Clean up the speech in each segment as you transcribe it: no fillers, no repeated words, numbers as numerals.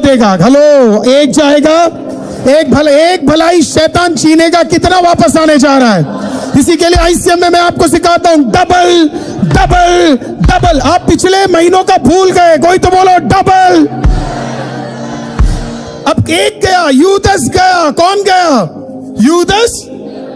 देगा। हेलो, एक जाएगा, एक भलाई शैतान छीनेगा, कितना वापस आने जा रहा है। इसी के लिए आईसीएम में मैं आपको सिखाता हूं डबल डबल डबल। आप पिछले महीनों का भूल गए, कोई तो बोलो डबल। अब एक गया, यूदस गया। कौन गया? यूदस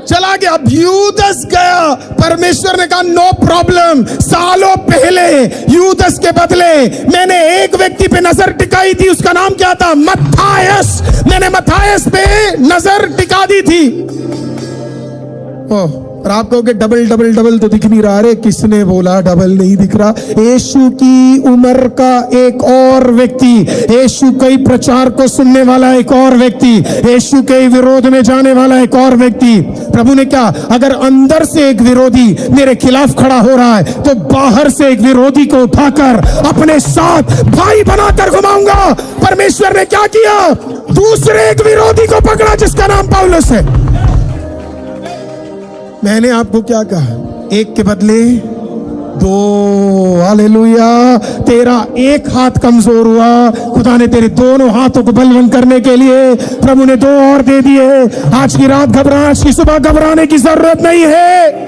चला गया। अब यूदस गया, परमेश्वर ने कहा नो प्रॉब्लम। सालों पहले यूदस के बदले मैंने एक व्यक्ति पे नजर टिकाई थी, उसका नाम क्या था? मत्थायस। मैंने मत्थायस पे नजर टिका दी थी। ओह, और आप कहोगे डबल डबल डबल तो दिख नहीं रहा। अरे किसने बोला डबल नहीं दिख रहा? यीशु की उम्र का एक और व्यक्ति, यीशु के प्रचार को सुनने वाला एक और व्यक्ति, यीशु के विरोध में जाने वाला एक और व्यक्ति। प्रभु ने क्या, अगर अंदर से एक विरोधी मेरे खिलाफ खड़ा हो रहा है तो बाहर से एक विरोधी को उठाकर अपने साथ भाई बनाकर घुमाऊंगा। परमेश्वर ने क्या किया? दूसरे एक विरोधी को पकड़ा जिसका नाम पौलुस है। मैंने आपको क्या कहा? एक के बदले दो। हालेलुया। तेरा एक हाथ कमजोर हुआ, खुदा ने तेरे दोनों हाथों को बलवंत करने के लिए प्रभु ने दो और दे दिए। आज की रात आज की सुबह घबराने की जरूरत नहीं है।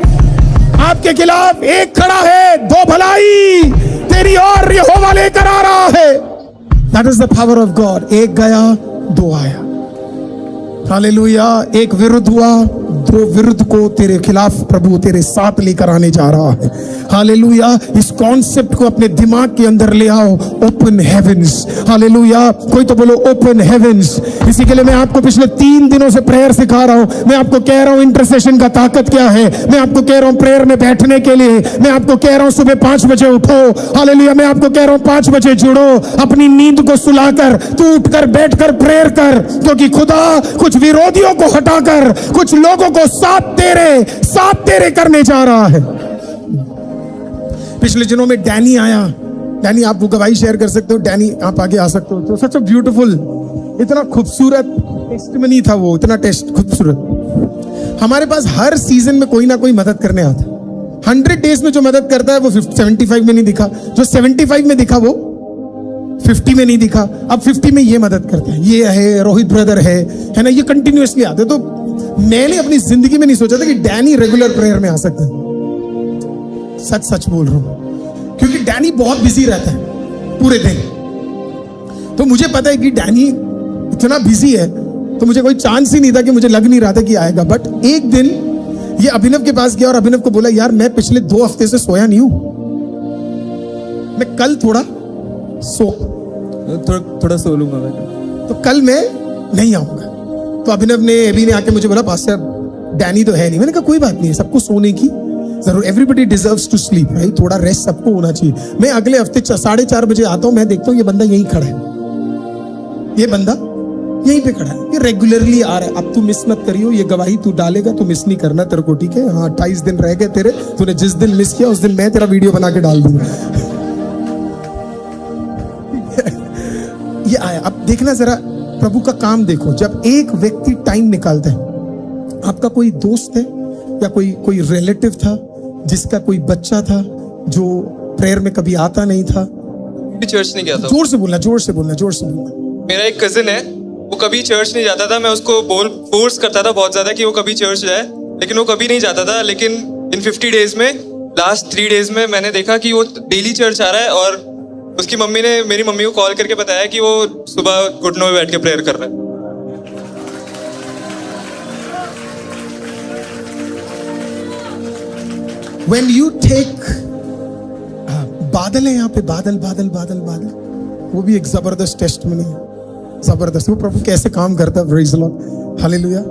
आपके खिलाफ एक खड़ा है, दो भलाई तेरी और यहोवा लेकर आ रहा है। That is the power of God. एक गया, दो आया। हालेलुया। एक विरुद्ध हुआ, दो विरुद्ध को तेरे खिलाफ प्रभु तेरे साथ लेकर आने जा रहा है। हालेलुया। इस कॉन्सेप्ट को अपने दिमाग के अंदर ले आओ, ओपन हेवेंस। हालेलुया। कोई तो बोलो ओपन हेवेंस। इसी के लिए मैं आपको पिछले 3 दिनों से प्रेयर सिखा रहा हूं। मैं आपको कह रहा हूं इंटरसेशन का ताकत क्या है। मैं आपको कह रहा हूं प्रेयर में बैठने के लिए। मैं आपको कह रहा हूं सुबह 5 बजे उठो। हालेलुया। मैं आपको कह रहा हूं 5 बजे जुड़ो। अपनी नींद को सुलाकर तू उठकर बैठकर प्रेयर कर, क्योंकि खुदा कुछ विरोधियों को हटाकर कुछ लोगों को साथ तेरे करने जा रहा है। पिछले दिनों में डैनी आया। डैनी, आप वो गवाही शेयर कर सकते हो? डैनी, आप आगे आ सकते हो? तो सच अ ब्यूटीफुल, इतना खूबसूरत टेस्टमनी था वो, इतना खूबसूरत। हमारे पास हर सीजन में कोई ना कोई मदद करने आता है। 100 डेज में जो मदद करता है वो 75 में नहीं दिखा, जो 75 में दिखा वो 50 में नहीं दिखा, अब 50 में ये मदद करता है। ये है रोहित ब्रदर है ना, ये कंटिन्यूअसली आते। तो मैंने अपनी जिंदगी में नहीं सोचा था कि डैनी रेगुलर प्रेयर में आ सकता है। सच बोल रहा हूं, क्योंकि डैनी बहुत बिजी रहता है पूरे दिन। तो मुझे पता है कि डैनी इतना बिजी है, तो मुझे कोई चांस ही नहीं था कि मुझे लग नहीं रहा था कि आएगा। बट एक दिन ये अभिनव के पास गया और अभिनव को बोला, यार मैं पिछले 2 हफ्ते से सोया नहीं हूं, मैं कल थोड़ा सो लूंगा मैं, तो कल मैं नहीं आऊंगा। तो अभिनव ने अभी ने आके मुझे बोला, पास्टर डैनी तो है नहीं। मैंने कहा कोई बात नहीं है, सबको सोने की जरूर, एवरीबडी डिजर्व्स टू स्लीप भाई, थोड़ा रेस्ट सबको होना चाहिए। मैं अगले हफ्ते 4:30 बजे आता हूं, मैं देखता हूं ये बंदा यहीं खड़ा है, ये बंदा यहीं पे खड़ा है, ये रेगुलरली आ रहा है। अब तू मिस मत करियो, ये गवाही तू डालेगा तो मिस नहीं करना तेरे को, ठीक है? हाँ, 28 दिन रह गए तेरे, तूने जिस दिन मिस किया उस दिन मैं तेरा वीडियो बना के डाल दूंगा। ये आया। अब देखना जरा, प्रभु का काम देखो। जब एक व्यक्ति टाइम निकालता है, आपका कोई दोस्त है या कोई रिलेटिव था जिसका कोई बच्चा था जो प्रेयर में कभी आता नहीं था, चर्च नहीं गया था। जोर से बोलना, जोर से बोलना, जोर से बोलना। मेरा एक कजिन है, वो कभी चर्च नहीं जाता था। मैं उसको फोर्स करता था बहुत ज्यादा कि वो कभी चर्च जाए, लेकिन वो कभी नहीं जाता था। लेकिन इन 50 डेज में, लास्ट 3 डेज में मैंने देखा कि वो डेली चर्च आ रहा है। और उसकी मम्मी ने मेरी मम्मी को कॉल करके बताया कि वो सुबह घुटनों में बैठ के प्रेयर कर रहा है। When you take बादल है यहाँ पे, बादल बादल बादल बादल, वो भी एक जबरदस्त टेस्ट में नहीं, जबरदस्त। वो प्रभु कैसे काम करता है। Praise the Lord. Hallelujah.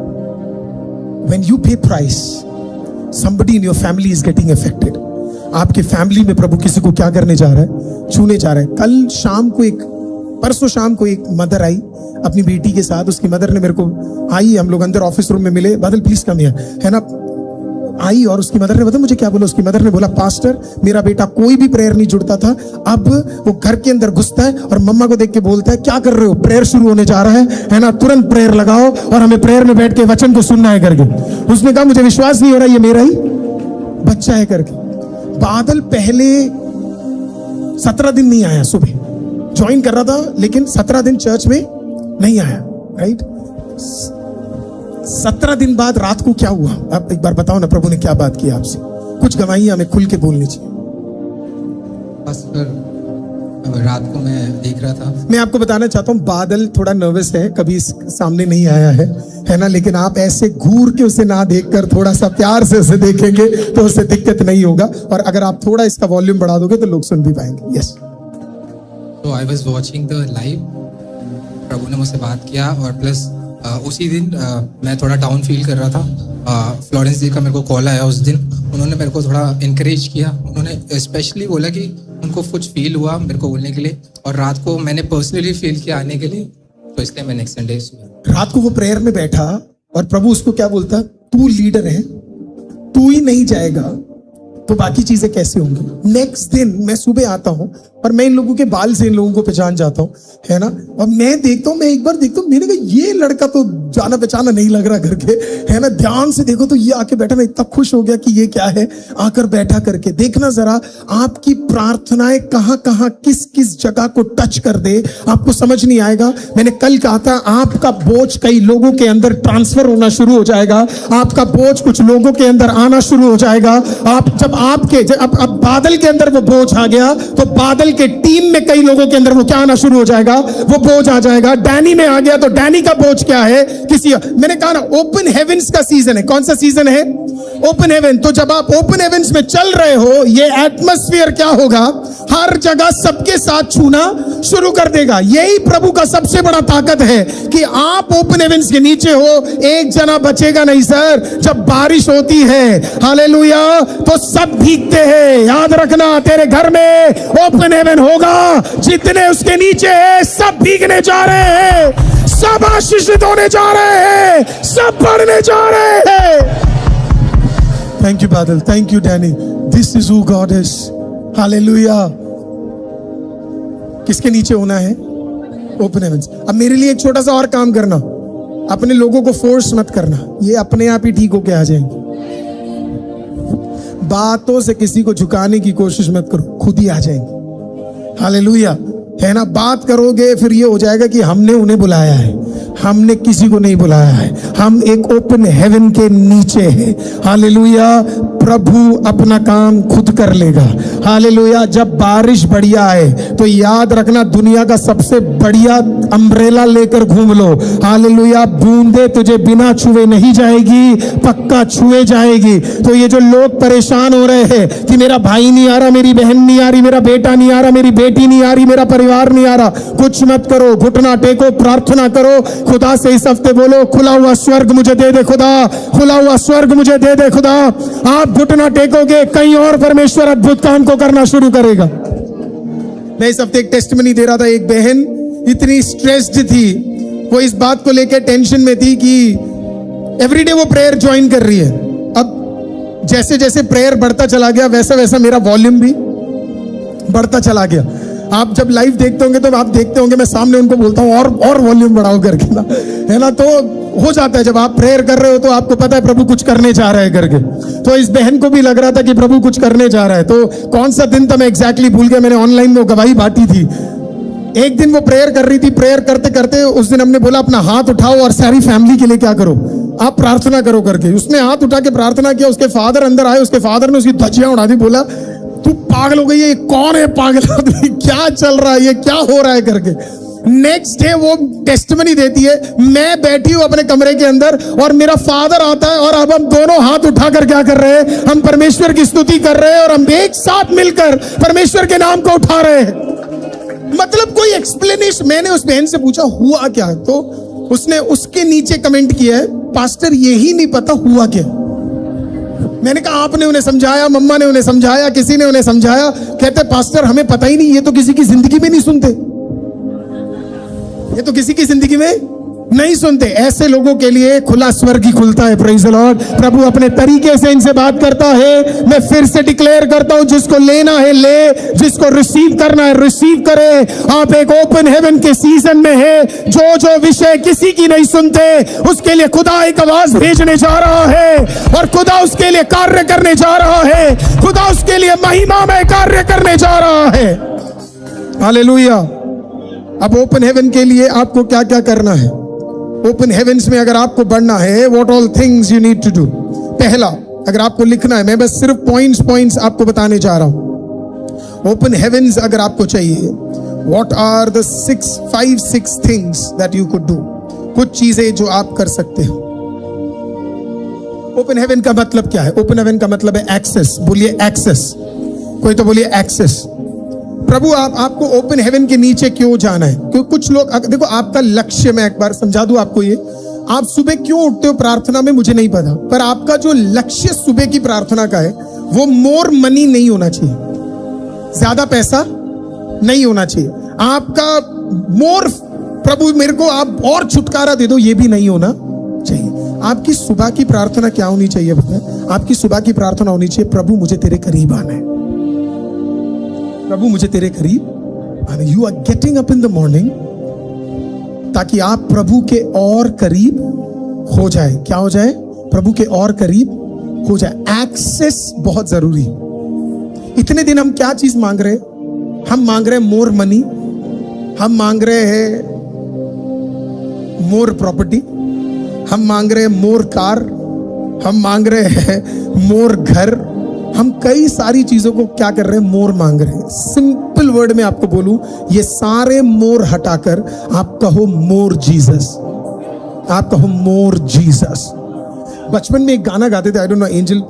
When you pay price, somebody in your family is getting affected. आपकी फैमिली में प्रभु किसी को क्या करने जा रहा है? छूने जा रहा है। कल शाम को परसों शाम को एक मदर आई अपनी बेटी के साथ। उसकी मदर ने मेरे को आई, हम लोग अंदर ऑफिस रूम में मिले, बादल प्लीज कम हियर, है ना, आई। और उसकी मदर ने बताया मुझे क्या बोला। उसकी मदर ने बोला, पास्टर मेरा बेटा कोई भी प्रेयर नहीं जुड़ता था, अब वो घर के अंदर घुसता है और मम्मा को देख के बोलता है, क्या कर रहे हो, प्रेयर शुरू होने जा रहा है ना, तुरंत प्रेयर लगाओ और हमें प्रेयर में बैठ के वचन को सुनना है करके। उसने कहा मुझे विश्वास नहीं हो रहा ये मेरा ही बच्चा है करके। बादल पहले 17 दिन नहीं आया सुबह, ज्वाइन कर रहा था लेकिन 17 दिन चर्च में नहीं आया, राइट? 17 दिन बाद रात को क्या हुआ, आप एक बार बताओ ना, प्रभु ने क्या बात की आपसे? कुछ गवाहियां हमें खुल के बोलनी चाहिए। रात को मैं देख रहा था, मैं आपको बताना चाहता हूँ, बादल थोड़ा नर्वस है, कभी इस सामने नहीं आया है ना, लेकिन आप ऐसे घूर के उसे ना देखकर थोड़ा सा प्यार से उसे देखेंगे तो उससे दिक्कत नहीं होगा, और अगर आप थोड़ा इसका वॉल्यूम बढ़ा दोगे तो लोग सुन भी पाएंगे। यस। तो I was watching the live, प्रभु ने मुझसे बात किया, और प्लस उसी दिन मैं थोड़ा डाउन फील कर रहा था। फ्लोरेंस जी का मेरे को कॉल आया उस दिन, उन्होंने मेरे को थोड़ा इनकरेज किया, उन्होंने स्पेशली बोला कि उनको कुछ फील हुआ मेरे को बोलने के लिए, और रात को मैंने पर्सनली फील किया आने के लिए, तो इसलिए मैं नेक्स्ट संडे रात को वो प्रेयर में बैठा और प्रभु उसको क्या बोलता, तू लीडर है, तू ही नहीं जाएगा तो बाकी चीजें कैसे होंगी। नेक्स्ट दिन मैं सुबह आता हूं और मैं इन लोगों के बाल से इन लोगों को पहचान जाता हूं, है ना, और मैं देखता हूं, मैं एक बार देखता हूं, मैंने कहा ये लड़का तो जाना पहचाना नहीं लग रहा करके, है ना, ध्यान से देखो तो ये आके बैठा, मैं इतना खुश हो गया कि ये क्या है, आकर बैठा करके देखना जरा आपकी प्रार्थनाएं कहां कहां किस किस जगह को टच कर दे, आपको समझ नहीं आएगा। मैंने कल कहा था आपका बोझ कई लोगों के अंदर ट्रांसफर होना शुरू हो जाएगा, आपका बोझ कुछ लोगों के अंदर आना शुरू हो जाएगा। आप जब आपके अब बादल के अंदर वो बोझ आ गया तो बादल के टीम में कई लोगों के अंदर वो क्या आना शुरू हो जाएगा, वो बोझ आ जाएगा। डैनी में आ गया तो डैनी का बोझ क्या है, किसी, मैंने कहा ना ओपन हेवेंस का सीजन है। कौन सा सीजन है? Open heaven. तो जब आप ओपन हेवेंस में चल रहे हो, ये एटमॉस्फेयर क्या होगा, हर जगह सबके साथ छूना शुरू कर देगा। यही प्रभु का सबसे बड़ा ताकत है कि आप ओपन हेवेंस के नीचे हो, एक जना बचेगा नहीं सर। जब बारिश होती है, हालेलुया, तो सब भीगते हैं। याद रखना, तेरे घर में ओपन हेवन होगा, जितने उसके नीचे है सब भीगने जा रहे हैं, सब आशीषित होने जा रहे हैं, सब बढ़ने जा रहे हैं। Thank you Badal, thank you Danny, this is who God is. Hallelujah. किसके नीचे होना है? Open heavens. अब मेरे लिए एक छोटा सा और काम करना, अपने लोगों को फोर्स मत करना, ये अपने आप ही ठीक होके आ जाएंगे। बातों से किसी को झुकाने की कोशिश मत करो, खुद ही आ जाएंगे। हालेलुया, है ना। बात करोगे फिर ये हो जाएगा कि हमने उन्हें बुलाया है, हमने किसी को नहीं बुलाया है, हम एक ओपन हेवन के नीचे हैं। हालेलुया। प्रभु अपना काम खुद कर लेगा। हालेलुया। जब बारिश बढ़िया है तो याद रखना, दुनिया का सबसे बढ़िया अम्ब्रेला लेकर घूम लो। हालेलुया। बूंदे तुझे बिना छुए नहीं जाएगी, पक्का छुए जाएगी। तो ये जो लोग परेशान हो रहे हैं कि मेरा भाई नहीं आ रहा, मेरी बहन नहीं आ रही, मेरा बेटा नहीं आ रहा, मेरी बेटी नहीं आ रही, मेरा परिवार नहीं आ रहा, कुछ मत करो, घुटना टेको, प्रार्थना करो, खुदा से इस हफ्ते बोलो, खुला हुआ स्वर्ग मुझे दे दे खुदा, खुला हुआ स्वर्ग मुझे दे दे खुदा। आप घुटना टेकोगे, कहीं और परमेश्वर अद्भुत काम को करना शुरू करेगा। मैं इस हफ्ते एक टेस्टिमनी दे रहा था, एक बहन इतनी स्ट्रेस्ड थी, वो इस बात को लेकर टेंशन में थी कि एवरीडे वो प्रेयर ज्वाइन कर रही है। अब जैसे जैसे प्रेयर बढ़ता चला गया वैसा वैसा मेरा वॉल्यूम भी बढ़ता चला गया। आप जब लाइव देखते होंगे तो आप देखते होंगे मैं सामने उनको बोलता हूँ और वॉल्यूम बढ़ाओ करके ना, है ना। तो हो जाता है जब आप प्रेयर कर रहे हो तो आपको पता है प्रभु कुछ करने जा रहा है करके। तो इस बहन को भी लग रहा था कि प्रभु कुछ करने जा रहा है। तो कौन सा दिन था मैं एग्जैक्टली भूल गया, मैंने ऑनलाइन वो गवाही बांटी थी। एक दिन वो प्रेयर कर रही थी, प्रेयर करते करते उस दिन हमने बोला अपना हाथ उठाओ और सारी फैमिली के लिए क्या करो, आप प्रार्थना करो करके। उसने हाथ उठा के प्रार्थना किया, उसके फादर अंदर आए, उसके फादर ने उसकी धज्जियां उड़ा दी, बोला तू पागल हो गई है, ये कौन है पागल आदमी, क्या चल रहा है, ये क्या हो रहा है करके। नेक्स्ट डे वो टेस्टिमनी देती है, मैं बैठी हूं अपने कमरे के अंदर और मेरा फादर आता है और अब हम दोनों हाथ उठाकर क्या कर रहे हैं, हम परमेश्वर की स्तुति कर रहे हैं और हम एक साथ मिलकर परमेश्वर के नाम को उठा रहे हैं। मतलब कोई एक्सप्लेनेशन। मैंने उस बहन से पूछा हुआ क्या, तो उसने उसके नीचे कमेंट किया है, पास्टर यही नहीं पता हुआ क्या। मैंने कहा आपने उन्हें समझाया, मम्मा ने उन्हें समझाया, किसी ने उन्हें समझाया। कहते पास्टर हमें पता ही नहीं, ये तो किसी की जिंदगी में नहीं सुनते, ये तो किसी की जिंदगी में नहीं सुनते। ऐसे लोगों के लिए खुला स्वर्ग ही खुलता है। Praise the Lord. प्रभु अपने तरीके से इनसे बात करता है। मैं फिर से डिक्लेयर करता हूं, जिसको लेना है ले, जिसको रिसीव करना है रिसीव करे। आप एक ओपन हेवन के सीजन में है। जो जो विषय किसी की नहीं सुनते उसके लिए खुदा एक आवाज भेजने जा रहा है और खुदा उसके लिए कार्य करने जा रहा है, खुदा उसके लिए महिमा में कार्य करने जा रहा है। हालेलुया। अब ओपन हेवन के लिए आपको क्या क्या करना है? ओपन हेवंस में अगर आपको बढ़ना है, what all things you need to do. पहला, अगर आपको लिखना है, मैं बस सिर्फ पॉइंट्स आपको बताने जा रहा हूं। ओपन हेवंस अगर आपको चाहिए, what are the 6 things that you could do. कुछ चीजें जो आप कर सकते हो। ओपन हेवन का मतलब क्या है? ओपन हेवन का मतलब है एक्सेस। बोलिए एक्सेस। कोई तो बोलिए एक्सेस। प्रभु आपको ओपन हेवन के नीचे क्यों जाना है? क्योंकि कुछ लोग, देखो आपका लक्ष्य, मैं एक बार समझा दूं आपको, ये आप सुबह क्यों उठते हो प्रार्थना में मुझे नहीं पता, पर आपका जो लक्ष्य सुबह की प्रार्थना का है वो मोर मनी नहीं होना चाहिए, ज्यादा पैसा नहीं होना चाहिए। आपका मोर, प्रभु मेरे को आप और छुटकारा दे दो, ये भी नहीं होना चाहिए। आपकी सुबह की प्रार्थना क्या होनी चाहिए पता है? आपकी सुबह की प्रार्थना होनी चाहिए, प्रभु मुझे तेरे करीब आना है, प्रभु मुझे तेरे करीब आना। You are getting up in the morning ताकि आप प्रभु के और करीब हो जाए। क्या हो जाए? प्रभु के और करीब हो जाए। एक्सेस बहुत जरूरी। इतने दिन हम क्या चीज मांग रहे हैं? हम मांग रहे हैं मोर मनी, हम मांग रहे हैं मोर प्रॉपर्टी, हम मांग रहे हैं मोर कार, हम मांग रहे हैं मोर घर। हम कई सारी चीजों को क्या कर रहे हैं? मोर मांग रहे हैं। सिंपल वर्ड में आपको बोलूं, ये सारे मोर हटाकर आप कहो मोर जीसस। आप कहो मोर जीसस। बचपन में एक गाना गाते थे, आई डोंट नो एंजल,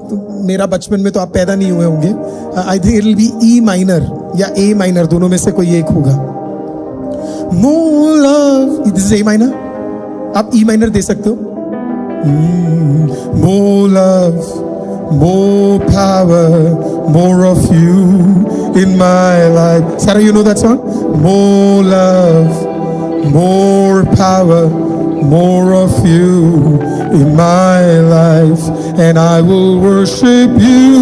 मेरा बचपन में तो आप पैदा नहीं हुए होंगे। I think it will be E minor या ए माइनर, दोनों में से कोई एक होगा। More love, this is A minor, आप ई माइनर दे सकते हो। More love, more power, more of you in my life. Sarah, you know that song? More love, more power, more of you in my life. And I will worship you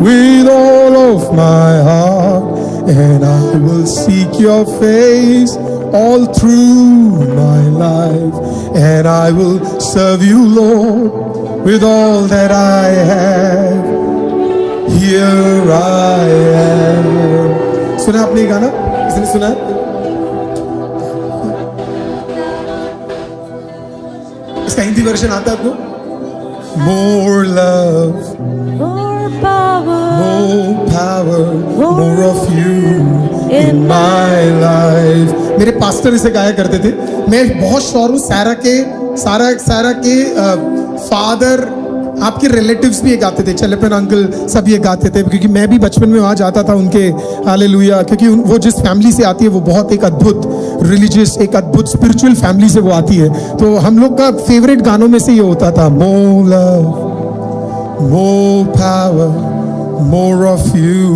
with all of my heart. And I will seek your face all through my life. And I will serve you, Lord, with all that I have. Here I am. सुना आपने ये गाना? किसने सुना? इसका Hindi version आता है आपको? More love, More power, more of you in my life. मेरे पास्टर इसे गाया करते थे। मैं बहुत श्योर हूँ सारा के फादर, आपके रिलेटिव्स भी ये गाते थे, चलेपन अंकल सब ये गाते थे, क्योंकि मैं भी बचपन में वहाँ जाता था उनके। हालेलुया। क्योंकि वो जिस फैमिली से आती है वो बहुत एक अद्भुत रिलीजियस, एक अद्भुत स्पिरिचुअल फैमिली से वो आती है। तो हम लोग का फेवरेट गानों में से ये होता था, मोर love, more power, more of you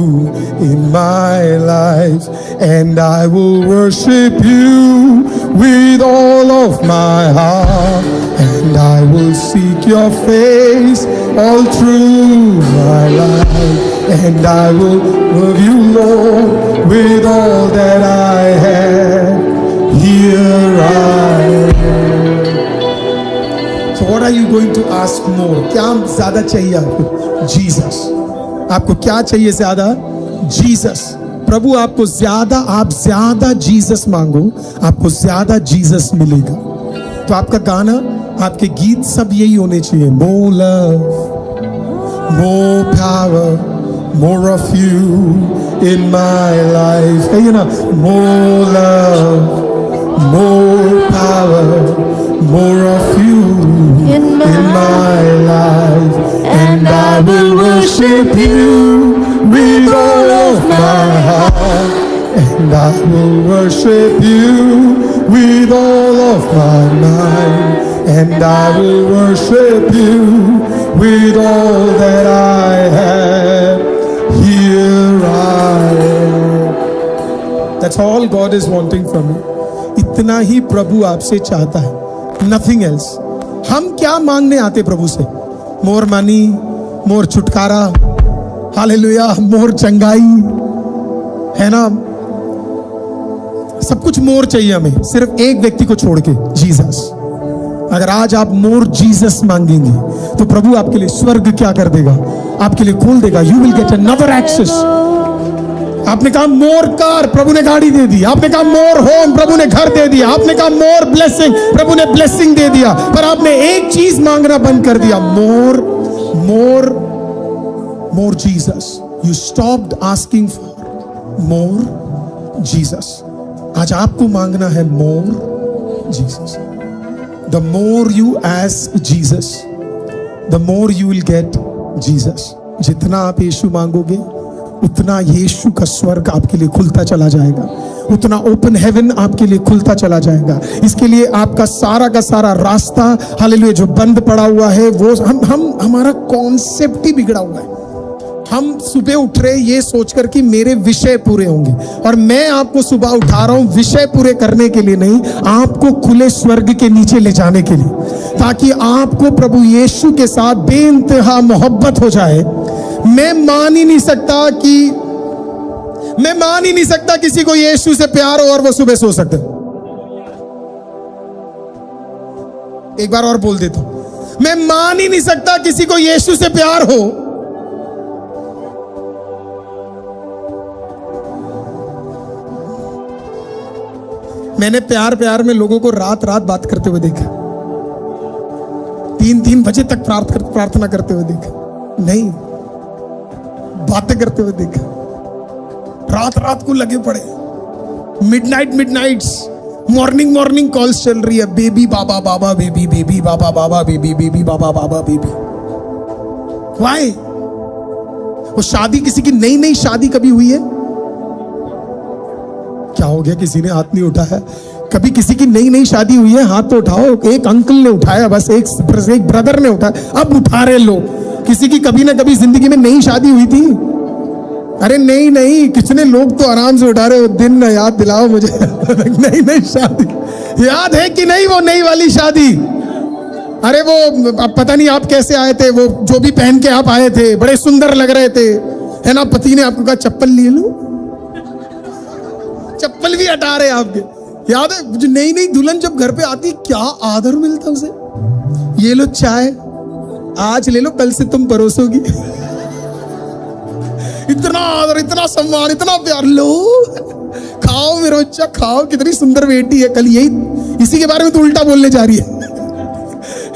in my life. And I will worship you with all of my heart. And I will seek your face all through my life. And I will love you, Lord, with all that I have. Here I am. So what are you going to ask more? क्या ज्यादा चाहिए आपको? Jesus. आपको क्या चाहिए ज्यादा? Jesus. प्रभु आपको ज्यादा, आप ज्यादा जीसस मांगो, आपको ज्यादा जीसस मिलेगा। तो आपका गाना, आपके गीत सब यही होने चाहिए। More love, more power, more of you in my life. कहिए ना, more love, more power, more of you in my life. And I will worship you with all of my heart. And I will worship you with all of my mind. And I will worship you with all that I have. Here I am. That's all God is wanting from you. इतना ही प्रभु आपसे चाहता है, nothing else. हम क्या मांगने आते प्रभु से? More money, मोर छुटकारा, हालेलुया, मोर चंगाई, है ना? सब कुछ मोर चाहिए हमें, सिर्फ एक व्यक्ति को छोड़ के, जीसस। अगर आज आप मोर जीसस मांगेंगे तो प्रभु आपके लिए स्वर्ग क्या कर देगा? आपके लिए खोल देगा। You will get another access. आपने कहा मोर कार, प्रभु ने गाड़ी दे दी। आपने कहा मोर होम, प्रभु ने घर दे दिया। आपने कहा मोर ब्लेसिंग, प्रभु ने ब्लेसिंग दे दिया। पर आपने एक चीज मांगना बंद कर दिया, more more more Jesus. You stopped asking for more Jesus. आज आपको मांगना है more Jesus. The more you ask Jesus, the more you will get Jesus. जितना आप यीशु मांगोगे उतना यीशु का स्वर्ग आपके लिए खुलता चला जाएगा, उतना ओपन हेवन आपके लिए खुलता चला जाएगा। इसके लिए आपका सारा रास्ता, हालेलुया, जो बंद पड़ा हुआ है वो हमारा कॉन्सेप्ट ही बिगड़ा हुआ है। हम सुबह उठ रहे ये सोचकर कि मेरे विषय पूरे होंगे, और मैं आपको सुबह उठा रहा हूं विषय पूरे करने के लिए नहीं, आपको खुले स्वर्ग के नीचे ले जाने के लिए, ताकि आपको प्रभु यीशु के साथ बेइंतहा मोहब्बत हो जाए। मैं मान ही नहीं सकता किसी को यीशु से प्यार हो और वो सुबह सो सकते। एक बार और बोल देता हूं, मैं मान ही नहीं सकता किसी को यीशु से प्यार हो मैंने प्यार में लोगों को रात बात करते हुए देखा, 3 बजे तक प्रार्थना करते हुए देखा, नहीं बातें करते हुए देखा, रात को लगे पड़े, मिडनाइट्स, मॉर्निंग कॉल्स चल रही है, baby Baba baby, baby Baba baby, baby Baba baby. Why? वो शादी, किसी की नई शादी कभी हुई है? क्या हो गया, किसी ने हाथ नहीं उठाया? कभी किसी की नई शादी हुई है? हाथ तो उठाओ। एक अंकल ने उठाया, बस एक ब्रदर ने उठाया, अब उठा रहे लोग। किसी की कभी ना कभी जिंदगी में नई शादी हुई थी? अरे नहीं, कितने लोग तो आराम से उठा रहे हो। दिन ना याद दिलाओ मुझे नई शादी याद है कि नहीं? वो नई वाली शादी, अरे वो पता नहीं आप कैसे आए थे, वो जो भी पहन के आप आए थे बड़े सुंदर लग रहे थे, है ना? पति ने आपको कहा चप्पल ले लो, चप्पल भी हटा रहे आपके। याद है जो नई दुल्हन जब घर पे आती, क्या आदर मिलता उसे। ये लो चाय, आज ले लो, कल से तुम परोसोगी। इतना आदर, इतना सम्मान, इतना प्यार। लो खाओ मेरे बच्चा, खाओ, कितनी सुंदर बेटी है। कल यही इसी के बारे में तो उल्टा बोलने जा रही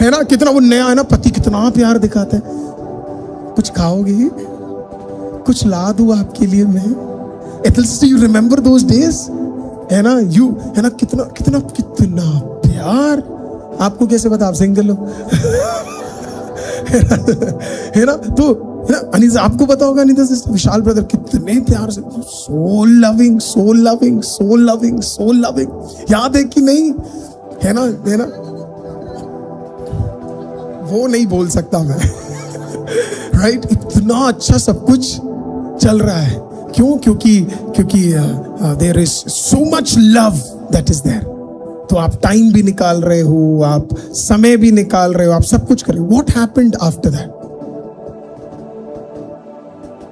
है ना? कितना वो नया है ना, पति कितना प्यार दिखाता है। कुछ खाओगे? कुछ ला दूं आपके लिए मैं? At least you remember those days, है ना? है ना? कितना प्यार। आपको कैसे पता, आप सिंगल हो? है ना? तो है ना, अनीता आपको पता होगा, अनीता सिस्टर, विशाल ब्रदर कितने प्यार से, सो लविंग। याद है कि नहीं? है ना? वो नहीं बोल सकता मैं राइट? इतना अच्छा सब कुछ चल रहा है। क्यों? क्योंकि there is so much love that is there. तो आप टाइम भी निकाल रहे हो, आप समय भी निकाल रहे हो, आप सब कुछ कर रहे हो। What happened after that?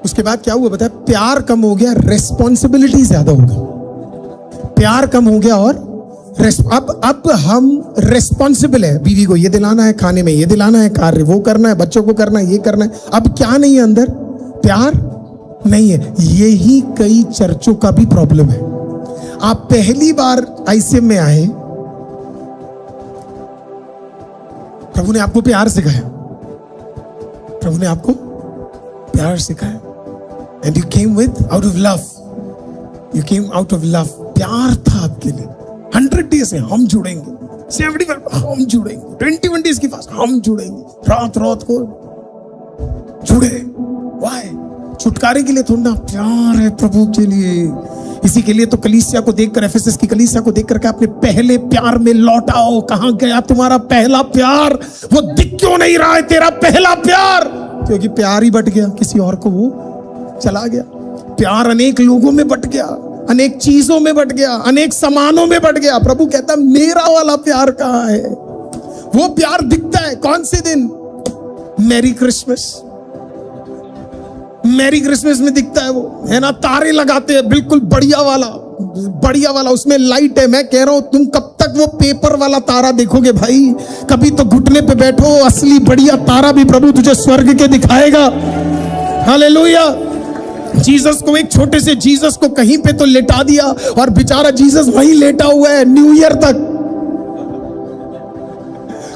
उसके बाद क्या हुआ बताया? प्यार कम हो गया, रेस्पॉन्सिबिलिटी ज्यादा हो गई। प्यार कम हो गया और अब हम रेस्पॉन्सिबल है। बीवी को ये दिलाना है, खाने में ये दिलाना है, कार्य वो करना है, बच्चों को करना है, ये करना है। अब क्या नहीं है अंदर? प्यार नहीं है। यही कई चर्चों का भी प्रॉब्लम है। आप पहली बार आईसीएम में आए, प्रभु ने आपको प्यार सिखाया, प्रभु ने आपको प्यार सिखाया, and you came with out of love, you came out of love. प्यार था आपके लिए। 100 डेज से हम जुड़ेंगे, 75 हम जुड़ेंगे, 21 डेज की फास्ट हम जुड़ेंगे, रात को जुड़े। वाई? छुटकारे के लिए थोड़ा ना, प्यार है प्रभु के लिए। इसी के लिए तो कलीसिया को देखकर, एफएसएस की कलीसिया को देखकर अपने पहले प्यार में लौट आओ। कहां गया तुम्हारा पहला प्यार? वो दिख क्यों नहीं रहा है तेरा पहला प्यार? क्योंकि प्यार ही बट गया, किसी और को वो चला गया। प्यार अनेक लोगों में बट गया, अनेक चीजों में बट गया, अनेक सामानों में बट गया। प्रभु कहता है मेरा वाला प्यार कहां है? वो प्यार दिखता है कौन से दिन? मैरी क्रिसमस में दिखता है वो, है ना? तारे लगाते हैं बिल्कुल बढ़िया वाला, उसमें लाइट है। मैं कह रहा हूं तुम कब तक वो पेपर वाला तारा देखोगे भाई? कभी तो घुटने पे बैठो, असली बढ़िया तारा भी प्रभु तुझे स्वर्ग के दिखाएगा। हालेलुया। जीसस को, एक छोटे से जीसस को कहीं पे तो लेटा दिया और बेचारा जीसस वहीं लेटा हुआ है न्यू ईयर तक।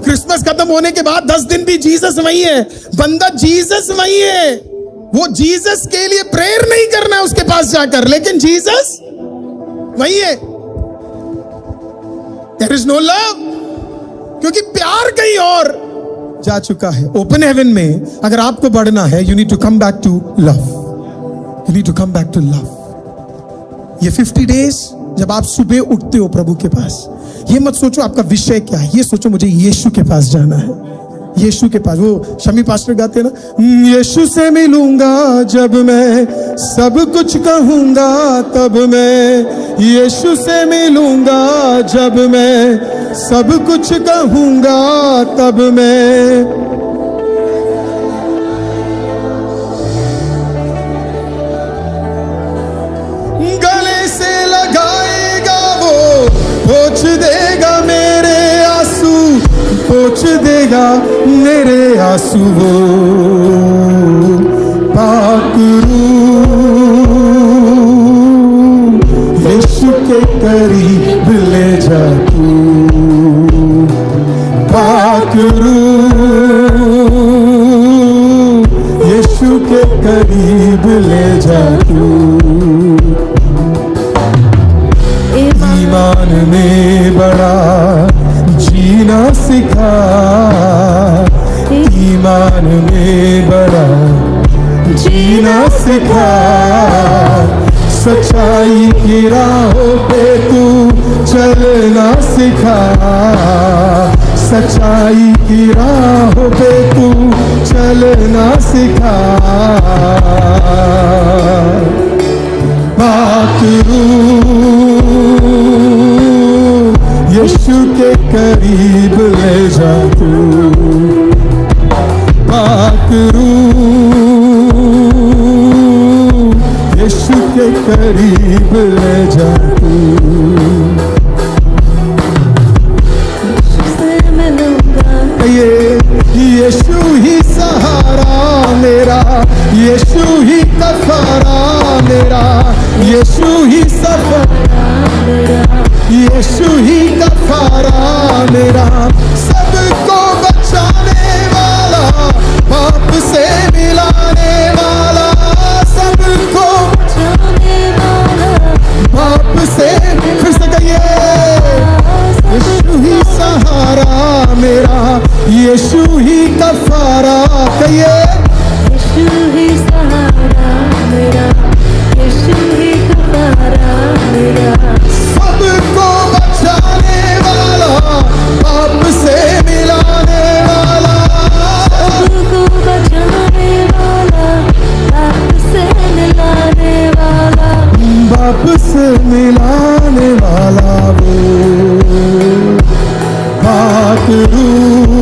क्रिसमस खत्म होने के बाद 10 दिन भी जीसस वहीं है, बंदा जीसस वहीं है। वो जीसस के लिए प्रेयर नहीं करना है उसके पास जाकर, लेकिन जीसस वहीं है। देयर इज नो लव, क्योंकि प्यार कहीं और जा चुका है। ओपन हेवन में अगर आपको बढ़ना है, you need to come back to love, you need to come back to love. ये 50 डेज जब आप सुबह उठते हो प्रभु के पास, ये मत सोचो आपका विषय क्या है, ये सोचो मुझे यीशु के पास जाना है, यीशु के पास। वो शमी पास्टर गाते हैं ना, यीशु से मिलूंगा जब मैं सब कुछ कहूंगा तब मैं, यीशु से मिलूंगा जब मैं सब कुछ कहूंगा तब मैं। गले से लगाएगा वो, पोंछ देगा मेरे आंसू, पोंछ देगा मेरे आंसू वो। पाक रूह यीशु के करीब ले जा तू, पाक रूह यीशु के करीब ले जा तू। ईमान में बड़ा जीना सिखा, ईमान में बड़ा जीना सिखा, सच्चाई की राहों पे तू चलना सिखा, सच्चाई की राहों पे तू चलना सिखा। पाक रूह यीशु के करीब ले जा तू, पाक रूह यीशु के करीब ले जा तू। ये यीशु ही सहारा मेरा, यीशु ही कफारा मेरा, यीशु ही सफारा मेरा, यीशु ही कफारा मेरा। सबको बचाने वाला, पाप से मिलाने वाला, सबको बचाने वाला, पाप से। फिर से कहिए, यीशु ही सहारा मेरा, यीशु ही कफारा। कहिए, यीशु ही सहारा मेरा, यीशु ही कफारा मेरा। सबको बचाने वाला, पाप से मिलाने वाला, सबको बचाने वाला, पाप से मिलाने वाला, पाप से मिलाने वाला वो। पाक रूह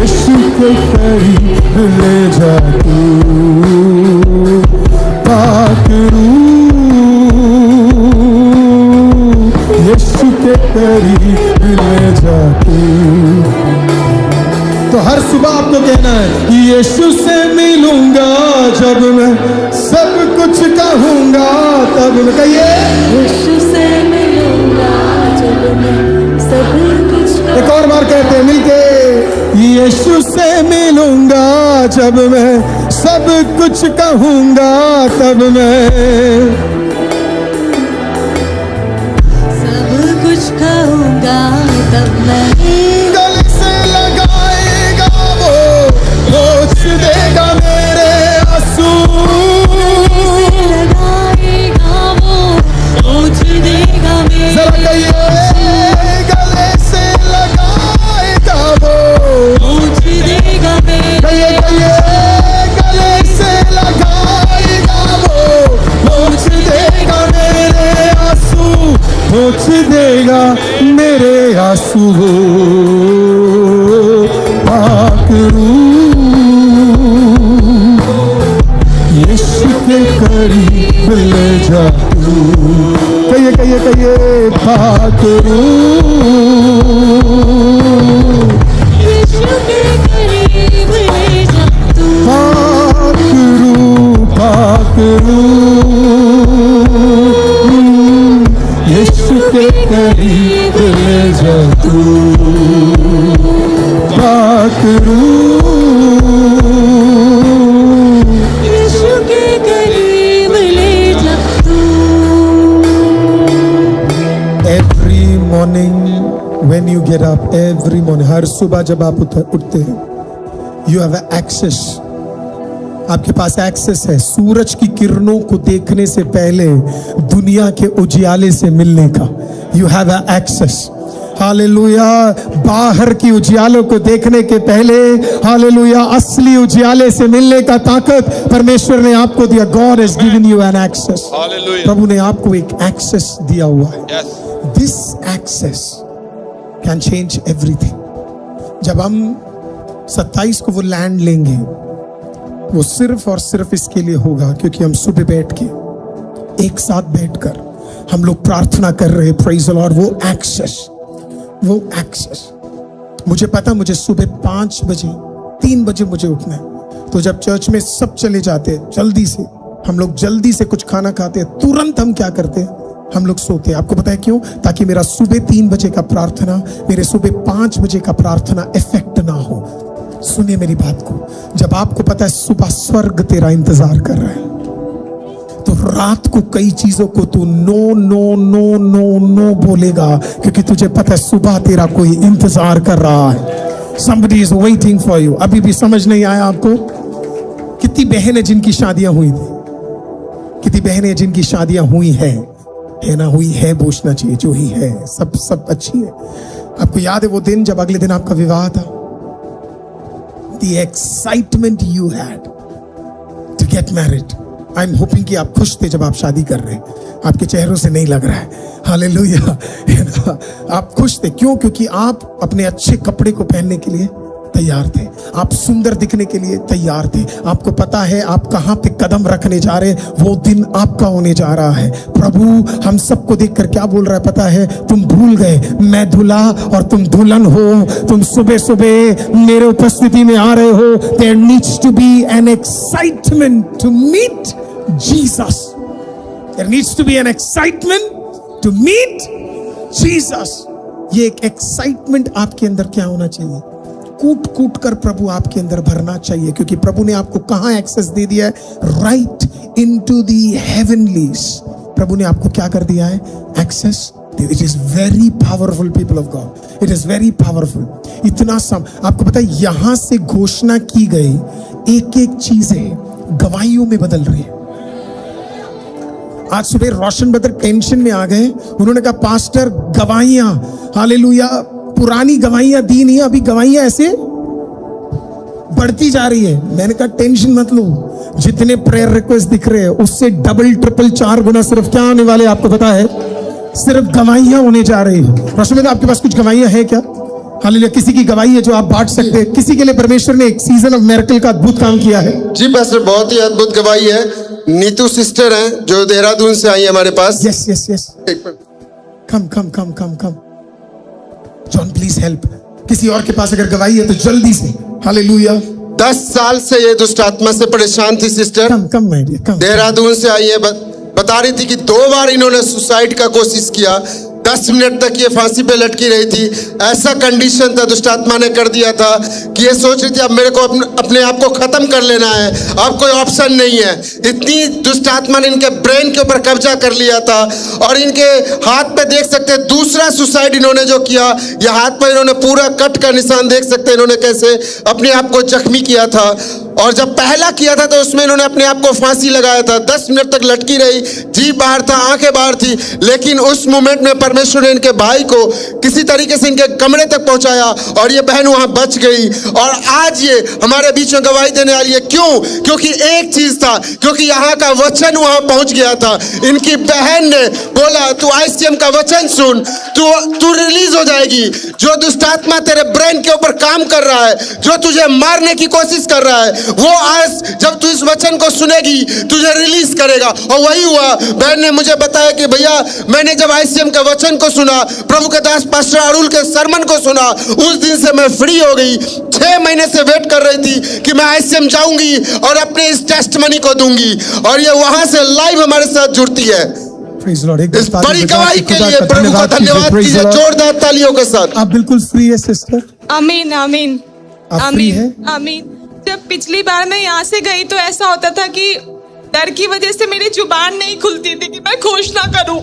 यीशु के करीब ले जा तू, पाक रूह यीशु के करीब ले जा तू। तो हर सुबह आपको कहना है, यीशु से मिलूंगा जब मैं सब कुछ कहूंगा तब मैं। कहिए, यीशु से मिलूंगा जब मैं सब कुछ। एक और बार कहते हैं मिलके, यीशु से मिलूंगा जब मैं सब कुछ कहूंगा तब मैं, सब कुछ कहूंगा तब मैं। गले से लगाएगा वो, पोंछ देगा मेरे आंसू, लगाएगा वो, पोंछ देगा मेरे। जरा कहिए, गले से लगाएगा वो, पोंछ देगा मेरे। कहिए कहिए, गले से लगाएगा वो, पोंछ देगा मेरे आंसू, पोंछ देगा मेरे आंसू हो। पाक रूह यीशु के करीब ले जा तू। कहिए कहिए कहिए, पाक रूह यीशु के करीब ले जा तू। पाक करीब ले जा तू, पाक रूह यीशु के करीब ले जा तू। Every morning when you get up, every morning, हर सुबह जब आप उठते हैं, you have access, आपके पास एक्सेस है सूरज की किरणों को देखने से पहले दुनिया के उजियाले से मिलने का। You have access, hallelujah. बाहर की उजियालों को देखने के पहले, हालेलुया, असली उजियाले से मिलने का ताकत परमेश्वर ने आपको दिया। God has given you an access. प्रभु ने आपको एक एक्सेस दिया हुआ है। This access can change everything. जब हम 27 को वो लैंड लेंगे, वो सिर्फ और सिर्फ इसके लिए होगा क्योंकि हम सुबह बैठ के एक साथ बैठकर हम लोग प्रार्थना कर रहे, प्रेज द लॉर्ड। वो एक्सेस मुझे पता, मुझे सुबह 5 बजे 3 बजे मुझे उठना है। तो जब चर्च में सब चले जाते हैं जल्दी से, हम लोग जल्दी से कुछ खाना खाते हैं, तुरंत हम क्या करते हैं, हम लोग सोते हैं। आपको पता है क्यों? ताकि मेरा सुबह 3 बजे का प्रार्थना, मेरे सुबह 5 बजे का प्रार्थना इफेक्ट ना हो। सुनिए मेरी बात को, जब आपको पता है सुबह स्वर्ग तेरा इंतजार कर रहा है, तो रात को कई चीजों को तू no no no no no बोलेगा, क्योंकि तुझे पता है सुबह तेरा कोई इंतजार कर रहा है। Somebody is waiting for you। अभी भी समझ नहीं आया आपको? कितनी बहनें जिनकी शादियां हुई थी, कितनी बहनें जिनकी शादियां हुई है ना, हुई है पूछना चाहिए, जो ही है सब अच्छी है। आपको याद है वो दिन जब अगले दिन आपका विवाह था? The excitement you had to get married. I'm hoping कि आप खुश थे जब आप शादी कर रहे हैं। आपके चेहरों से नहीं लग रहा है। हालेलुया। आप खुश थे, क्यों? क्योंकि आप अपने अच्छे कपड़े को पहनने के लिए तैयार थे, आप सुंदर दिखने के लिए तैयार थे। आपको पता है आप कहां पे कदम रखने जा रहे, वो दिन आपका होने जा रहा है। प्रभु हम सबको देखकर क्या बोल रहा है पता है? तुम भूल गए मैं दूल्हा और तुम दुल्हन हो, तुम सुबह सुबह मेरे उपस्थिति में आ रहे हो। There needs to be an excitement to meet Jesus. There needs to be an excitement to meet Jesus. ये एक एक्साइटमेंट आपके अंदर क्या होना चाहिए? कूट कूट कर प्रभु आपके अंदर भरना चाहिए, क्योंकि प्रभु ने आपको कहां एक्सेस दे दिया है? Right into the heavenlies. प्रभु ने आपको क्या कर दिया है? Access. It is very powerful people of God, it is very powerful. इतना आपको पता है यहां से घोषणा की गई एक एक चीजें गवाहियों में बदल रही है। आज सुबह रोशन बदर टेंशन में आ गए, उन्होंने कहा पास्टर गवाहियां, हालेलुया, पुरानी गवाहियां दी नहीं, अभी गवाहियां ऐसे बढ़ती जा रही है। मैंने कहा टेंशन मत लो, जितने प्रेयर रिक्वेस्ट दिख रहे हैं उससे डबल ट्रिपल 4 गुना सिर्फ क्या होने वाले आपको पता है? सिर्फ गवाहियां होने जा रही है। रोशन बदर आपके पास कुछ गवाहियां है क्या? हालेलुया, किसी की गवाही है जो आप बांट सकते हैं? किसी के लिए परमेश्वर ने एक सीजन ऑफ मिरेकल का अद्भुत काम किया है? जी पास्टर, बहुत ही अद्भुत गवाही है। नीतू सिस्टर हैं जो देहरादून से आई है हमारे पास। Yes yes yes, come come come come come. John please help. किसी और के पास अगर गवाही है तो जल्दी से। हालेलुया। 10 साल से ये दुष्ट आत्मा से परेशान थी sister. Come come my dear, come. Dehradun से आई है, बता रही थी कि 2 बार इन्होंने सुसाइड का कोशिश किया, 10 मिनट तक ये फांसी पे लटकी रही थी। ऐसा कंडीशन था, दुष्ट आत्मा ने कर दिया था कि ये सोच रही थी अब मेरे को अपने आप को खत्म कर लेना है, अब कोई ऑप्शन नहीं है। इतनी दुष्ट आत्मा ने इनके ब्रेन के ऊपर कब्जा कर लिया था। और इनके हाथ पे देख सकते हैं दूसरा सुसाइड इन्होंने जो किया, ये हाथ पे इन्होंने पूरा कट का निशान देख सकते हैं इन्होंने कैसे अपने आप को जख्मी किया था। और जब पहला किया था तो उसमें इन्होंने अपने आप को फांसी लगाया था, 10 मिनट तक लटकी रही, जी बाहर था, आंखें बाहर थी। लेकिन उस मोमेंट में परमेश्वर ने इनके भाई को किसी तरीके से इनके कमरे तक पहुंचाया और ये बहन वहां बच गई। और आज ये हमारे बीच में गवाही देने वाली है। क्यों? क्योंकि एक चीज था, क्योंकि यहाँ का वचन वहां पहुंच गया था। इनकी बहन ने बोला तू ICM का वचन सुन, तू रिलीज हो जाएगी। जो दुष्ट आत्मा तेरे ब्रेन के ऊपर काम कर रहा है, जो तुझे मारने की कोशिश कर रहा है, वो आज जब तू इस वचन को सुनेगी तुझे रिलीज करेगा। और वही हुआ। बहन ने मुझे बताया कि भैया मैंने जब ICM के वचन को सुना, प्रभु के दास पास्टर अरुल के सरमन को सुना, उस दिन से मैं फ्री हो गई। 6 महीने से वेट कर रही थी कि मैं ICM जाऊंगी और अपने इस टेस्टमनी को दूंगी, और ये वहां से लाइव हमारे साथ जुड़ती है। Praise the Lord. एक इस ताली बड़ी बजा गवाही के के खुदा लिए का प्रभु का धन्यवाद Praise the कीजिए Lord. जोरदार तालियों के साथ। आप बिल्कुल फ्री है सिस्टर, आमीन आमीन आप फ्री है। आमीन आमीन। जब पिछली बार मैं यहाँ से गई तो ऐसा होता था कि डर की वजह से मेरी जुबान नहीं खुलती थी कि मैं घोषणा करूं।